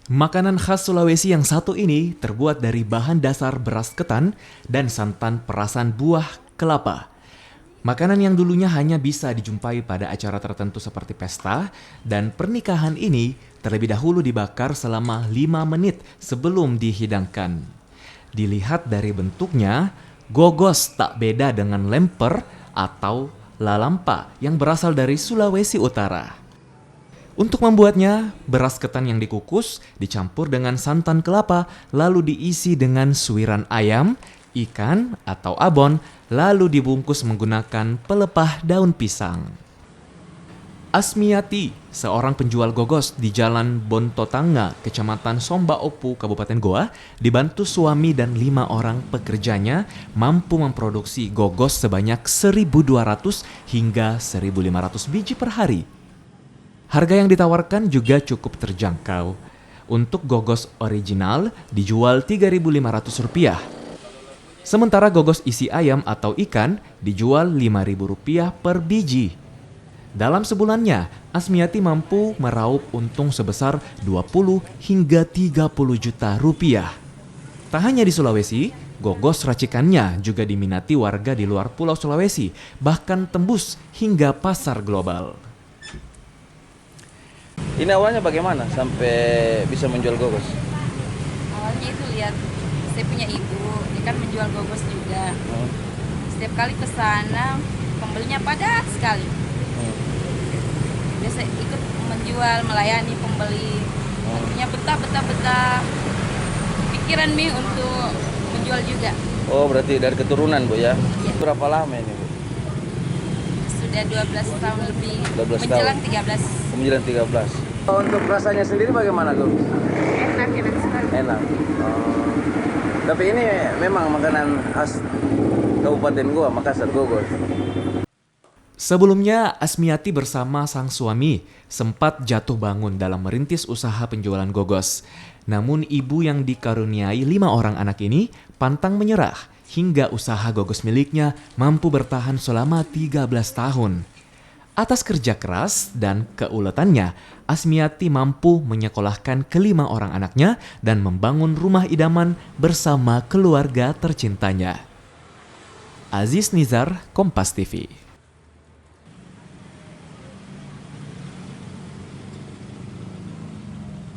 Makanan khas Sulawesi yang satu ini terbuat dari bahan dasar beras ketan dan santan perasan buah kelapa. Makanan yang dulunya hanya bisa dijumpai pada acara tertentu seperti pesta dan pernikahan ini terlebih dahulu dibakar selama 5 menit sebelum dihidangkan. Dilihat dari bentuknya, gogos tak beda dengan lemper atau lalampa yang berasal dari Sulawesi Utara. Untuk membuatnya, beras ketan yang dikukus dicampur dengan santan kelapa, lalu diisi dengan suiran ayam, ikan, atau abon, lalu dibungkus menggunakan pelepah daun pisang. Asmiati, seorang penjual gogos di Jalan Bontotanga, Kecamatan Somba Opu, Kabupaten Goa, dibantu suami dan 5 orang pekerjanya mampu memproduksi gogos sebanyak 1.200 hingga 1.500 biji per hari. Harga yang ditawarkan juga cukup terjangkau. Untuk gogos original dijual Rp3.500. Sementara gogos isi ayam atau ikan dijual Rp5.000 per biji. Dalam sebulannya, Asmiati mampu meraup untung sebesar 20 hingga 30 juta rupiah. Tak hanya di Sulawesi, gogos racikannya juga diminati warga di luar Pulau Sulawesi, bahkan tembus hingga pasar global. Ini awalnya bagaimana sampai bisa menjual gogos? Awalnya itu lihat saya punya ibu, dia kan menjual gogos juga. Setiap kali ke sana pembelinya padat sekali. Biasa ikut menjual, melayani pembeli. Akhirnya betah. Pikiran Mi untuk menjual juga. Oh, berarti dari keturunan, Bu ya? Iya. Berapa lama ini, Bu? Sudah 12 tahun lebih, 12 menjelang tahun. 13. Kemudian 13. Untuk rasanya sendiri bagaimana, Bu? Enak sekali. Enak. Tapi ini memang makanan khas Kabupaten Goa, Makassar, gogos. Sebelumnya, Asmiati bersama sang suami sempat jatuh bangun dalam merintis usaha penjualan gogos. Namun ibu yang dikaruniai 5 orang anak ini pantang menyerah hingga usaha gogos miliknya mampu bertahan selama 13 tahun. Atas kerja keras dan keuletannya, Asmiati mampu menyekolahkan ke-5 orang anaknya dan membangun rumah idaman bersama keluarga tercintanya. Aziz Nizar, Kompas TV.